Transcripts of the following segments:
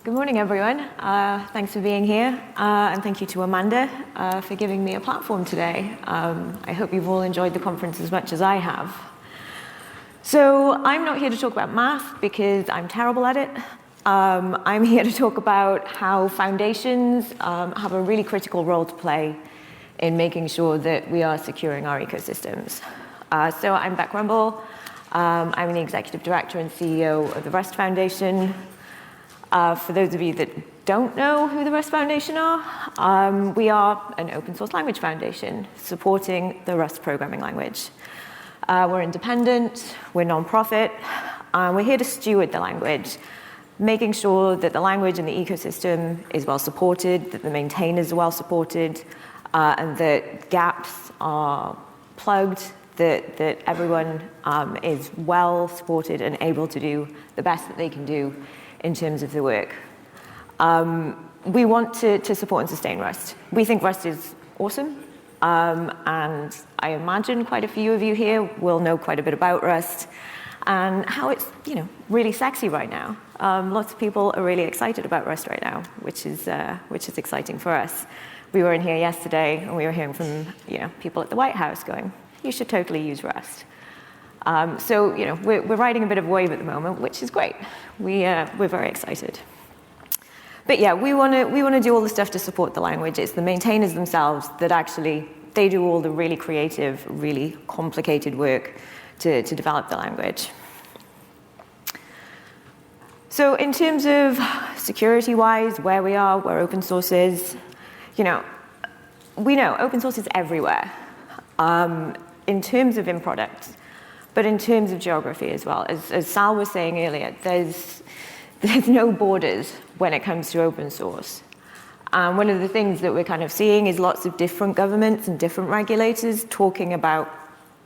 Good morning, everyone. Thanks for being here, and thank you to Amanda for giving me a platform today. I hope you've all enjoyed the conference as much as I have. So I'm not here to talk about math because I'm terrible at it. I'm here to talk about how foundations have a really critical role to play in making sure that we are securing our ecosystems. So I'm Beck Rumbul. I'm the Executive Director and CEO of the Rust Foundation. For those of you that don't know who the Rust Foundation are, we are an open source language foundation supporting the Rust programming language. We're independent, we're non-profit, we're here to steward the language, making sure that the language and the ecosystem is well supported, that the maintainers are well supported, and that gaps are plugged, that everyone is well supported and able to do the best that they can do in terms of the work. We want to support and sustain Rust. We think Rust is awesome, and I imagine quite a few of you here will know quite a bit about Rust and how it's really sexy right now. Lots of people are really excited about Rust right now, which is exciting for us. We were in here yesterday and we were hearing from people at the White House going, "You should totally use Rust." So we're riding a bit of a wave at the moment, which is great. We're very excited. But yeah, we want to do all the stuff to support the language. It's the maintainers themselves that actually they do all the really creative, really complicated work to develop the language. So in terms of security-wise, where we are, where open source is, we know open source is everywhere in terms of in products. But in terms of geography as well, as Sal was saying earlier, there's no borders when it comes to open source. One of the things that we're kind of seeing is lots of different governments and different regulators talking about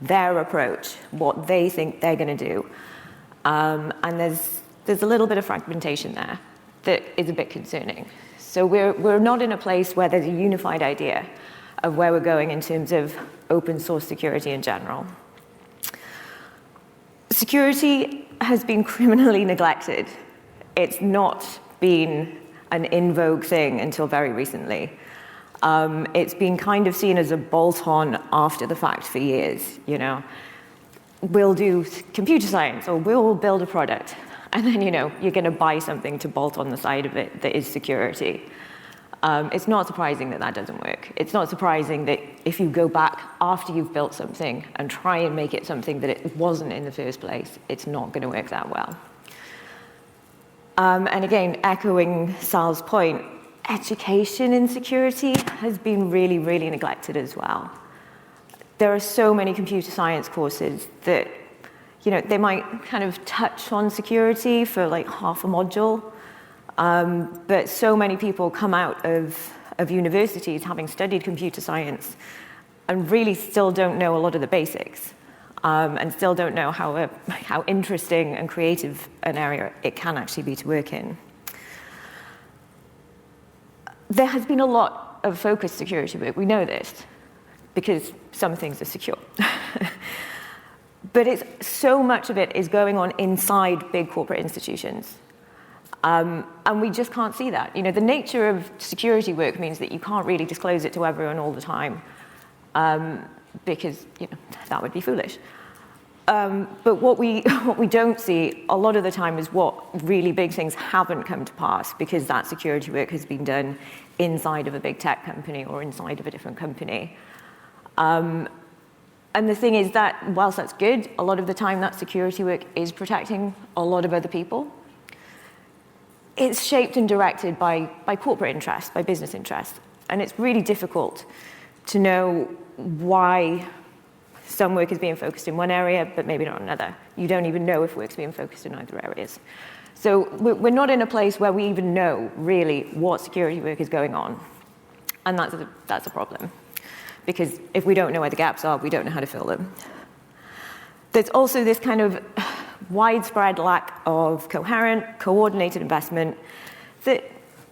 their approach, what they think they're going to do. And there's a little bit of fragmentation there that is a bit concerning. So we're not in a place where there's a unified idea of where we're going in terms of open source security in general. Security has been criminally neglected. It's not been an in vogue thing until very recently. It's been kind of seen as a bolt-on after the fact for years. We'll do computer science or we'll build a product, and then you're going to buy something to bolt on the side of it that is security. It's not surprising that doesn't work. It's not surprising that if you go back after you've built something and try and make it something that it wasn't in the first place, it's not going to work that well. And again, echoing Sal's point, education in security has been really, really neglected as well. There are so many computer science courses that, they might kind of touch on security for like half a module. But so many people come out of universities having studied computer science and really still don't know a lot of the basics, and still don't know how interesting and creative an area it can actually be to work in. There has been a lot of focused security work. We know this because some things are secure. But so much of it is going on inside big corporate institutions. And we just can't see that. The nature of security work means that you can't really disclose it to everyone all the time, because that would be foolish. But what we don't see a lot of the time is what really big things haven't come to pass because that security work has been done inside of a big tech company or inside of a different company. And the thing is that whilst that's good, a lot of the time that security work is protecting a lot of other people. It's shaped and directed by corporate interests, by business interests. And it's really difficult to know why some work is being focused in one area, but maybe not another. You don't even know if work's being focused in other areas. So we're not in a place where we even know really what security work is going on. And that's a problem. Because if we don't know where the gaps are, we don't know how to fill them. There's also this kind of widespread lack of coherent, coordinated investment that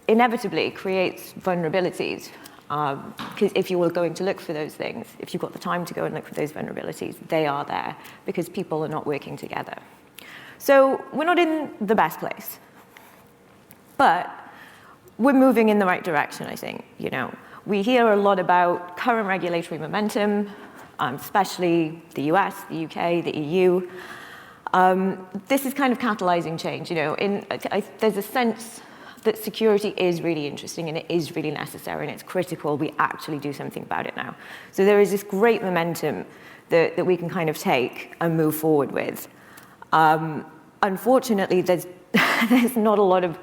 inevitably creates vulnerabilities. Because if you were going to look for those things, if you've got the time to go and look for those vulnerabilities, they are there because people are not working together. So we're not in the best place. But we're moving in the right direction, I think. We hear a lot about current regulatory momentum, especially the US, the UK, the EU. This is kind of catalyzing change. There's a sense that security is really interesting and it is really necessary and it's critical we actually do something about it now. So there is this great momentum that we can kind of take and move forward with. Unfortunately, there's not a lot of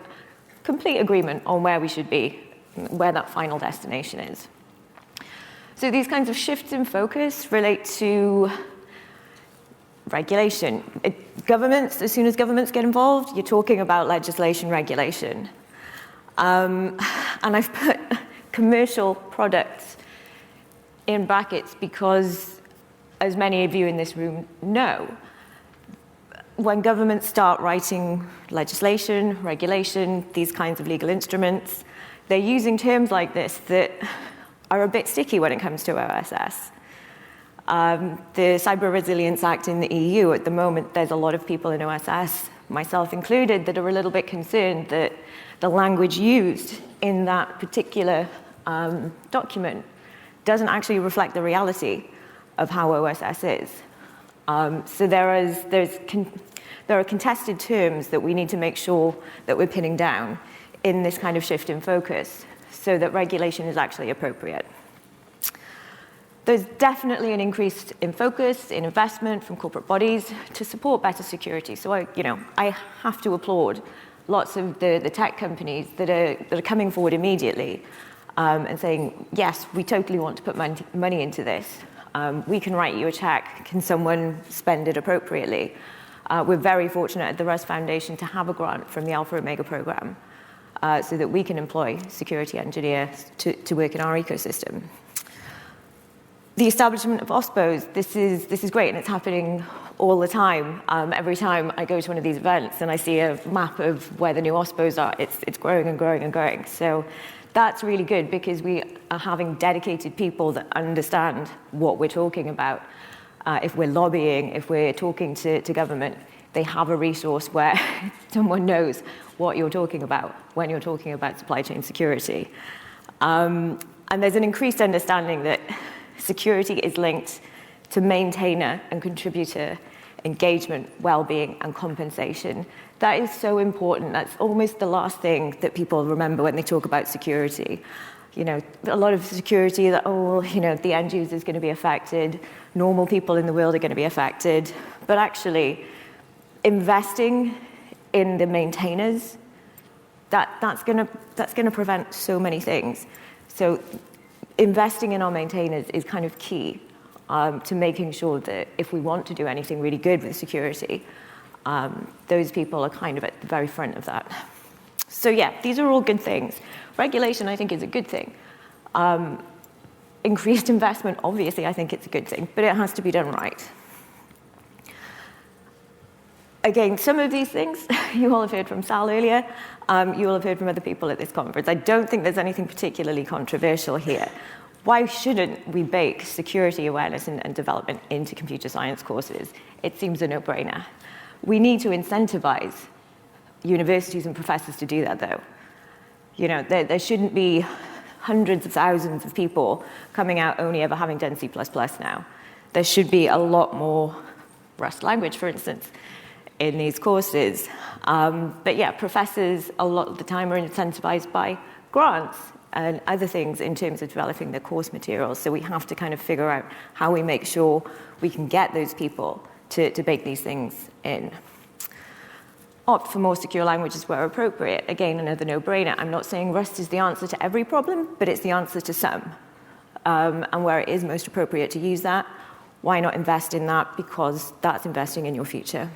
complete agreement on where we should be, where that final destination is. So these kinds of shifts in focus relate to regulation. Governments, as soon as governments get involved, you're talking about legislation, regulation. And I've put commercial products in brackets because, as many of you in this room know, when governments start writing legislation, regulation, these kinds of legal instruments, they're using terms like this that are a bit sticky when it comes to OSS. The Cyber Resilience Act in the EU, at the moment, there's a lot of people in OSS, myself included, that are a little bit concerned that the language used in that particular document doesn't actually reflect the reality of how OSS is. So there are contested terms that we need to make sure that we're pinning down in this kind of shift in focus so that regulation is actually appropriate. There's definitely an increase in focus, in investment from corporate bodies to support better security. So I have to applaud lots of the tech companies that are coming forward immediately and saying, yes, we totally want to put money into this. We can write you a check. Can someone spend it appropriately? We're very fortunate at the Rust Foundation to have a grant from the Alpha Omega program so that we can employ security engineers to work in our ecosystem. The establishment of OSPOs, this is great, and it's happening all the time. Every time I go to one of these events and I see a map of where the new OSPOs are, it's growing and growing and growing. So that's really good because we are having dedicated people that understand what we're talking about. If we're lobbying, if we're talking to government, they have a resource where someone knows what you're talking about when you're talking about supply chain security. And there's an increased understanding that security is linked to maintainer and contributor engagement, well-being, and compensation. That is so important. That's almost the last thing that people remember when they talk about security. A lot of security that, the end user is going to be affected, normal people in the world are going to be affected. But actually, investing in the maintainers, that's going to prevent so many things. So investing in our maintainers is kind of key to making sure that if we want to do anything really good with security, those people are kind of at the very front of that. So yeah, these are all good things. Regulation, I think, is a good thing. Increased investment, obviously, I think it's a good thing, but it has to be done right. Again, some of these things you all have heard from Sal earlier. You all have heard from other people at this conference. I don't think there's anything particularly controversial here. Why shouldn't we bake security awareness and development into computer science courses? It seems a no-brainer. We need to incentivize universities and professors to do that, though. There shouldn't be hundreds of thousands of people coming out only ever having done C++ now. There should be a lot more Rust language, for instance, in these courses. But yeah, professors a lot of the time are incentivized by grants and other things in terms of developing their course materials. So we have to kind of figure out how we make sure we can get those people to bake these things in. Opt for more secure languages where appropriate. Again, another no-brainer. I'm not saying Rust is the answer to every problem, but it's the answer to some. And where it is most appropriate to use that, why not invest in that? Because that's investing in your future.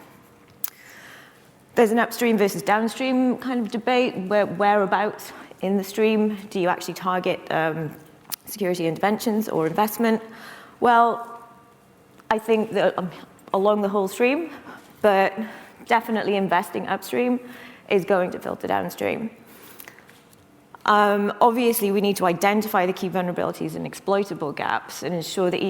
There's an upstream versus downstream kind of debate. Whereabouts in the stream do you actually target security interventions or investment? Well, I think that along the whole stream, but definitely investing upstream is going to filter downstream. Obviously, we need to identify the key vulnerabilities and exploitable gaps and ensure that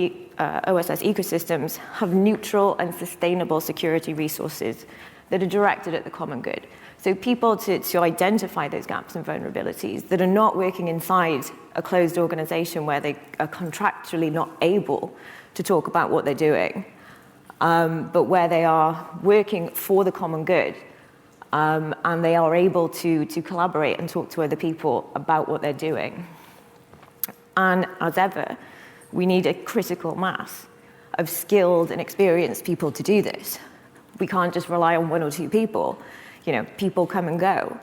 OSS ecosystems have neutral and sustainable security resources that are directed at the common good. So people to identify those gaps and vulnerabilities that are not working inside a closed organization where they are contractually not able to talk about what they're doing, but where they are working for the common good, and they are able to collaborate and talk to other people about what they're doing. And as ever, we need a critical mass of skilled and experienced people to do this. We can't just rely on one or two people. People come and go.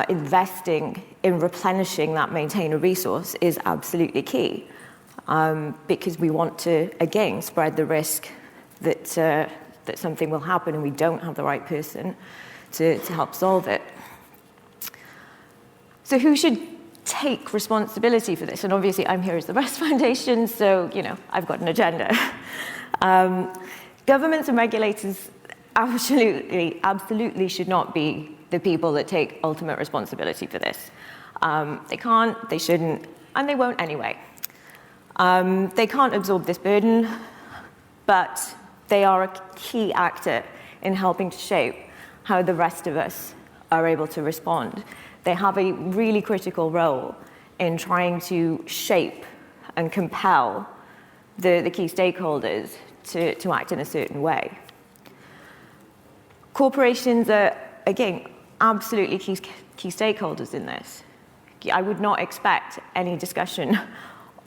Investing in replenishing that maintainer resource is absolutely key, because we want to, again, spread the risk that something will happen and we don't have the right person to help solve it. So who should take responsibility for this? And obviously I'm here as the Rest Foundation, so I've got an agenda. Governments and regulators absolutely should not be the people that take ultimate responsibility for this. They can't, they shouldn't, and they won't anyway. They can't absorb this burden, but they are a key actor in helping to shape how the rest of us are able to respond. They have a really critical role in trying to shape and compel the key stakeholders to act in a certain way. Corporations are, again, absolutely key stakeholders in this. I would not expect any discussion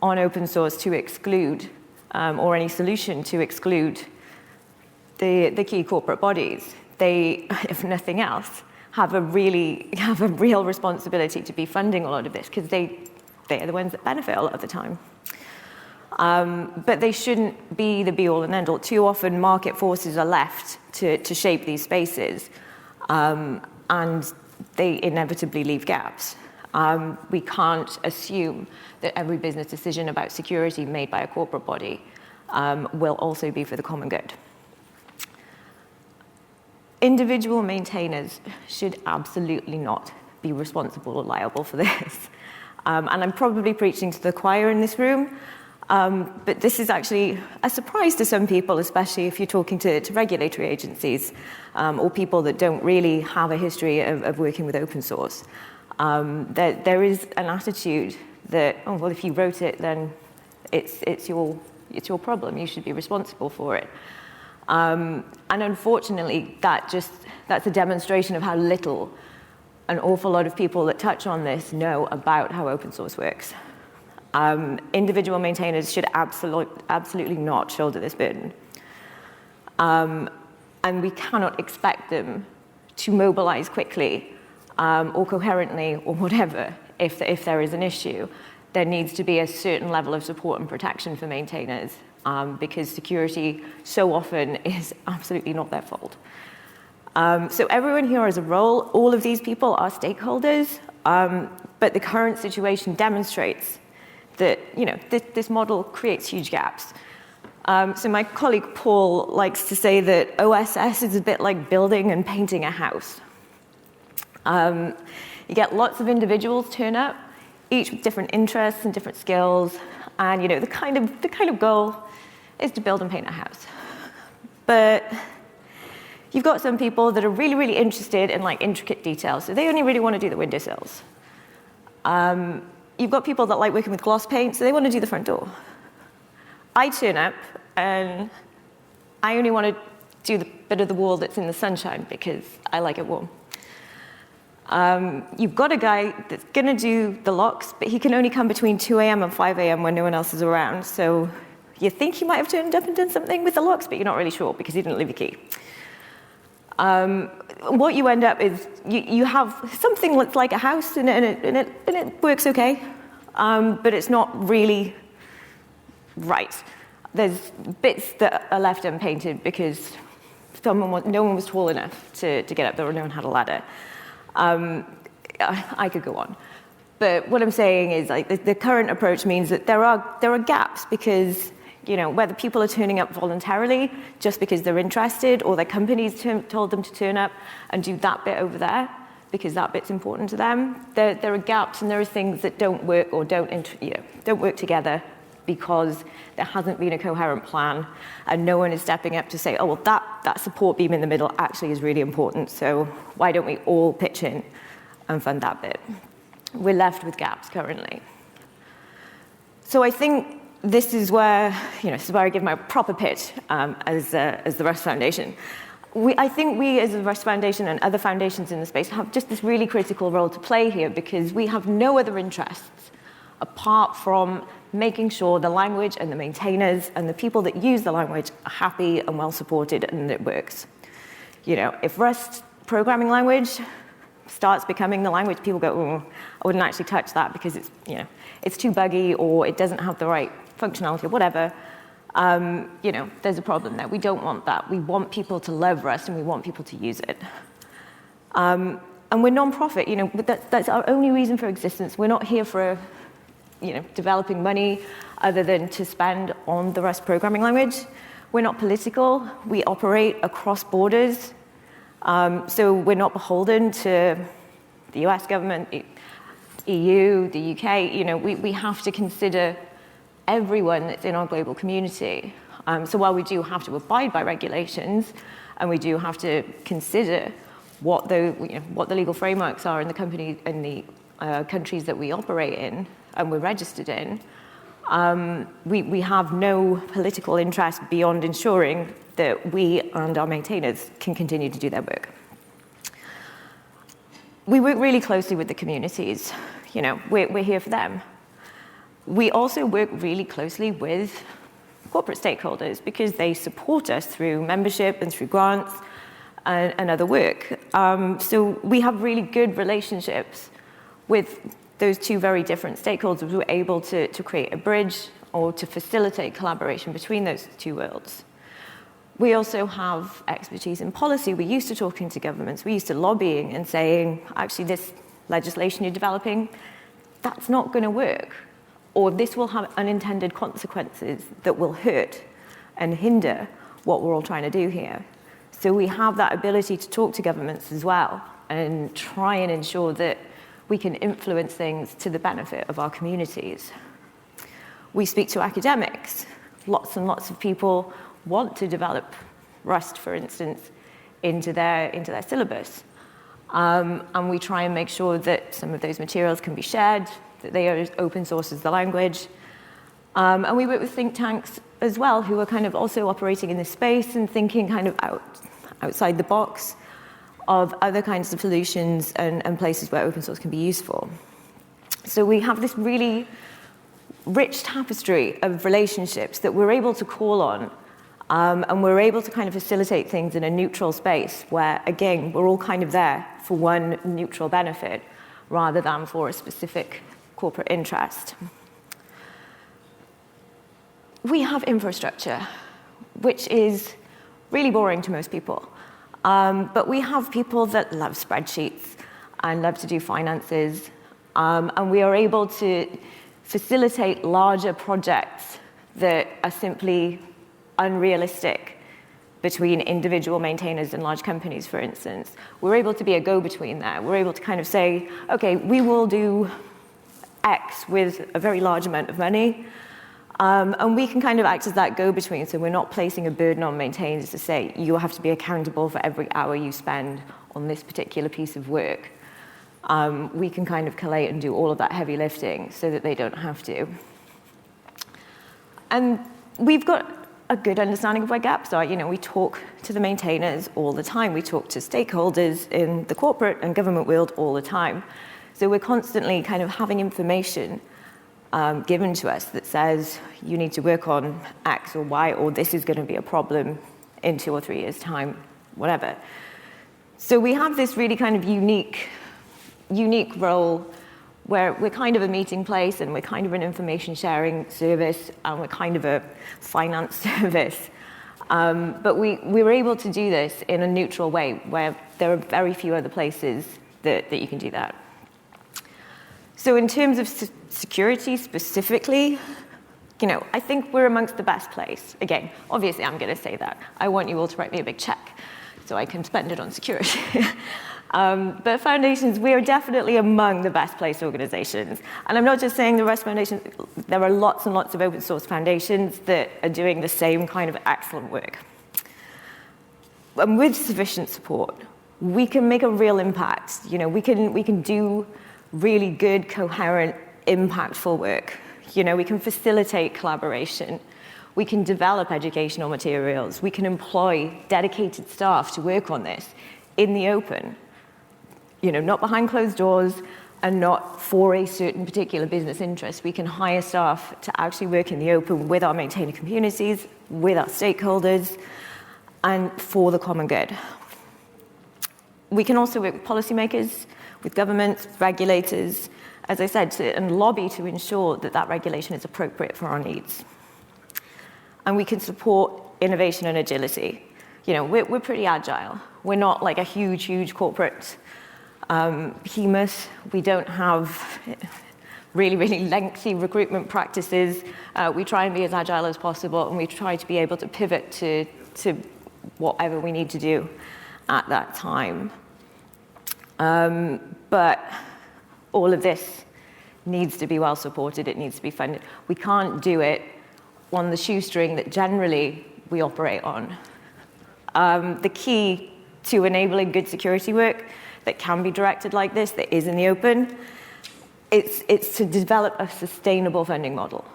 on open source to exclude, or any solution to exclude the key corporate bodies. They, if nothing else, have a real responsibility to be funding a lot of this, because they are the ones that benefit a lot of the time. But they shouldn't be the be-all and end-all. Too often, market forces are left to shape these spaces, and they inevitably leave gaps. We can't assume that every business decision about security made by a corporate body will also be for the common good. Individual maintainers should absolutely not be responsible or liable for this. And I'm probably preaching to the choir in this room, but this is actually a surprise to some people, especially if you're talking to regulatory agencies or people that don't really have a history of working with open source. There is an attitude that, oh, well, if you wrote it, then it's your problem. You should be responsible for it. And unfortunately, that's a demonstration of how little an awful lot of people that touch on this know about how open source works. Individual maintainers should absolutely not shoulder this burden. And we cannot expect them to mobilize quickly or coherently or whatever if there is an issue. There needs to be a certain level of support and protection for maintainers, because security so often is absolutely not their fault. So everyone here has a role. All of these people are stakeholders, but the current situation demonstrates that this model creates huge gaps. So my colleague Paul likes to say that OSS is a bit like building and painting a house. You get lots of individuals turn up, each with different interests and different skills, and the kind of goal is to build and paint a house. But you've got some people that are really, really interested in intricate details, so they only really want to do the windowsills. You've got people that like working with gloss paint, so they want to do the front door. I turn up, and I only want to do the bit of the wall that's in the sunshine because I like it warm. You've got a guy that's going to do the locks, but he can only come between 2 a.m. and 5 a.m. when no one else is around. So you think he might have turned up and done something with the locks, but you're not really sure because he didn't leave a key. What you end up is you have something that's like a house, and it works okay, but it's not really right. There's bits that are left unpainted because no one was tall enough to get up there, or no one had a ladder. I could go on. But what I'm saying is the current approach means that there are gaps because whether people are turning up voluntarily just because they're interested, or their companies told them to turn up and do that bit over there because that bit's important to them. There are gaps, and there are things that don't work or don't work together because there hasn't been a coherent plan and no one is stepping up to say, oh, well, that support beam in the middle actually is really important, so why don't we all pitch in and fund that bit? We're left with gaps currently. So I think this is where I give my proper pitch as the Rust Foundation. I think we as the Rust Foundation and other foundations in the space have just this really critical role to play here, because we have no other interests apart from making sure the language and the maintainers and the people that use the language are happy and well supported and it works. If Rust programming language starts becoming the language, people go, oh, I wouldn't actually touch that because it's too buggy or it doesn't have the right functionality or whatever. There's a problem there. We don't want that. We want people to love Rust and we want people to use it. And we're non-profit. That's our only reason for existence. We're not here for developing money other than to spend on the Rust programming language. We're not political. We operate across borders. So we're not beholden to the US government, EU, the UK. We have to consider everyone that's in our global community. So while we do have to abide by regulations, and we do have to consider what the legal frameworks are in the countries that we operate in and we're registered in, we have no political interest beyond ensuring that we and our maintainers can continue to do their work. We work really closely with the communities. We're here for them. We also work really closely with corporate stakeholders because they support us through membership and through grants and other work. So we have really good relationships with those two very different stakeholders. We're able to create a bridge or to facilitate collaboration between those two worlds. We also have expertise in policy. We're used to talking to governments. We're used to lobbying and saying, actually, this legislation you're developing, that's not going to work. Or this will have unintended consequences that will hurt and hinder what we're all trying to do here. So we have that ability to talk to governments as well and try and ensure that we can influence things to the benefit of our communities. We speak to academics. Lots and lots of people want to develop Rust, for instance, into their syllabus. And we try and make sure that some of those materials can be shared, that they are as open source as the language. And we work with think tanks as well, who are kind of also operating in this space and thinking kind of outside the box of other kinds of solutions and places where open source can be useful. So we have this really rich tapestry of relationships that we're able to call on, and we're able to kind of facilitate things in a neutral space where, again, we're all kind of there for one neutral benefit rather than for a specific corporate interest. We have infrastructure, which is really boring to most people. But we have people that love spreadsheets and love to do finances, and we are able to facilitate larger projects that are simply unrealistic between individual maintainers and large companies, for instance. We're able to be a go-between there. We're able to kind of say, okay, we will do X with a very large amount of money, and we can kind of act as that go-between, so we're not placing a burden on maintainers to say, you have to be accountable for every hour you spend on this particular piece of work. We can kind of collate and do all of that heavy lifting so that they don't have to. And we've got a good understanding of where gaps are. We talk to the maintainers all the time. We talk to stakeholders in the corporate and government world all the time. So we're constantly kind of having information given to us that says, you need to work on X or Y, or this is going to be a problem in 2 or 3 years' time, whatever. So we have this really kind of unique role where we're kind of a meeting place and we're kind of an information sharing service and we're kind of a finance service. But we were able to do this in a neutral way where there are very few other places that you can do that. So in terms of security specifically, I think we're amongst the best place. Again, obviously I'm going to say that. I want you all to write me a big check so I can spend it on security. But foundations, we are definitely among the best placed organizations. And I'm not just saying the Rust Foundation, there are lots and lots of open source foundations that are doing the same kind of excellent work. And with sufficient support, we can make a real impact. You know, we can do really good, coherent, impactful work. You know, we can facilitate collaboration. We can develop educational materials. We can employ dedicated staff to work on this in the open. You know, not behind closed doors and not for a certain particular business interest. We can hire staff to actually work in the open with our maintainer communities, with our stakeholders, and for the common good. We can also work with policymakers, with governments, regulators, as I said, and lobby to ensure that that regulation is appropriate for our needs. And we can support innovation and agility. You know, we're pretty agile. We're not like a huge corporate behemoth. We don't have really lengthy recruitment practices. We try and be as agile as possible, and we try to be able to pivot to whatever we need to do at that time. But all of this needs to be well supported. It needs to be funded. We can't do it on the shoestring that generally we operate on. The key to enabling good security work that can be directed like this, that is in the open, it's to develop a sustainable funding model.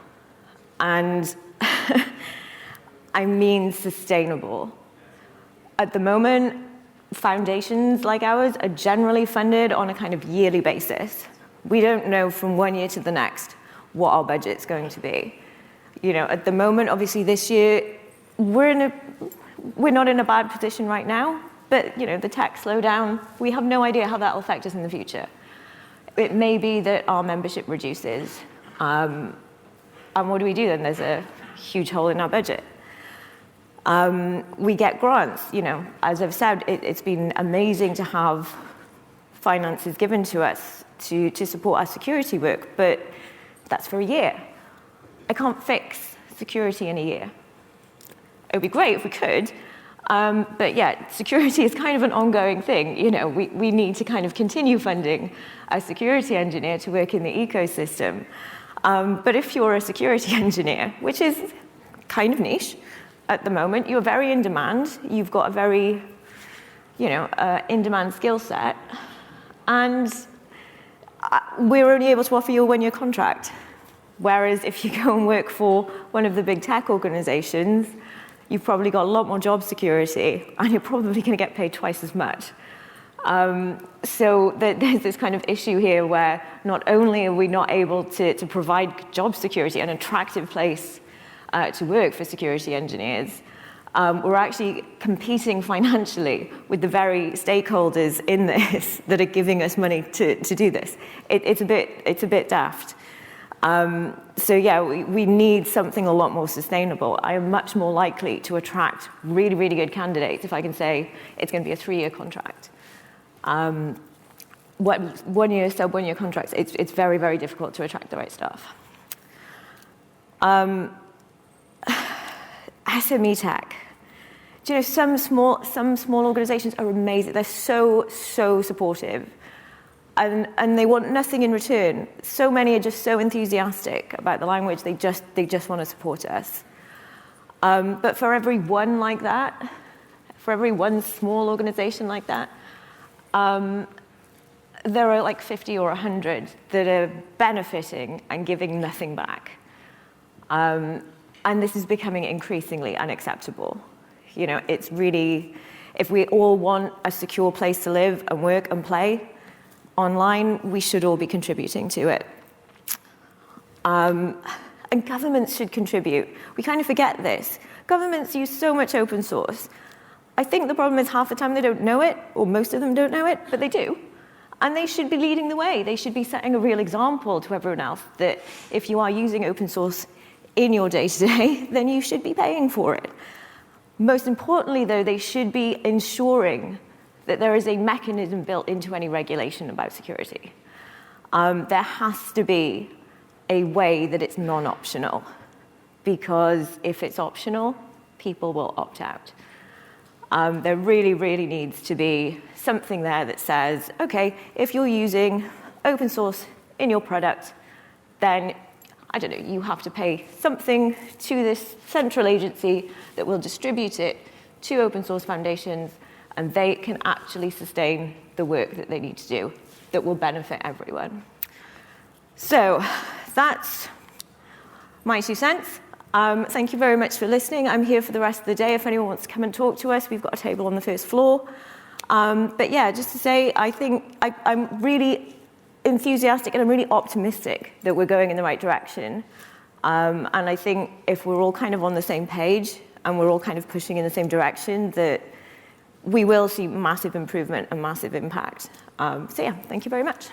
And I mean sustainable. At the moment, foundations like ours are generally funded on a kind of yearly basis. We don't know from one year to the next what our budget's going to be. You know, at the moment, obviously this year, we're not in a bad position right now, but you know, the tech slowdown, we have no idea how that will affect us in the future. It may be that our membership reduces. And what do we do then? There's a huge hole in our budget. We get grants, you know, as I've said, it's been amazing to have finances given to us to support our security work, but that's for a year. I can't fix security in a year. It would be great if we could, but yeah, security is kind of an ongoing thing. You know, we need to kind of continue funding a security engineer to work in the ecosystem. But if you're a security engineer, which is kind of niche, at the moment, you're very in demand. You've got a very, you know, in-demand skill set, and we're only able to offer you a one-year contract. Whereas if you go and work for one of the big tech organizations, you've probably got a lot more job security, and you're probably going to get paid twice as much. So there's this kind of issue here where not only are we not able to provide job security, an attractive place to work for security engineers, we're actually competing financially with the very stakeholders in this that are giving us money to do this. It's a bit daft. So yeah, we need something a lot more sustainable. I am much more likely to attract really good candidates if I can say it's going to be a 3-year contract. 1 year, sub-1-year contracts, it's very difficult to attract the right staff. SME tech. Do you know, some small organizations are amazing. They're so supportive. And they want nothing in return. So many are just so enthusiastic about the language, they just want to support us. But for every one like that, for every one small organization like that, there are like 50 or 100 that are benefiting and giving nothing back. And this is becoming increasingly unacceptable. You know, it's really, if we all want a secure place to live and work and play online, we should all be contributing to it. And governments should contribute. We kind of forget this. Governments use so much open source. I think the problem is half the time they don't know it, or most of them don't know it, but they do. And they should be leading the way. They should be setting a real example to everyone else that if you are using open source in your day-to-day, then you should be paying for it. Most importantly, though, they should be ensuring that there is a mechanism built into any regulation about security. There has to be a way that it's non-optional, because if it's optional, people will opt out. There really, really needs to be something there that says, okay, if you're using open source in your product, then, I don't know, you have to pay something to this central agency that will distribute it to open source foundations, and they can actually sustain the work that they need to do that will benefit everyone. So that's my 2 cents. Thank you very much for listening. I'm here for the rest of the day. If anyone wants to come and talk to us, we've got a table on the first floor. But yeah, just to say, I think I'm really enthusiastic and I'm really optimistic that we're going in the right direction. And I think if we're all kind of on the same page and we're all kind of pushing in the same direction, that we will see massive improvement and massive impact. So yeah, thank you very much.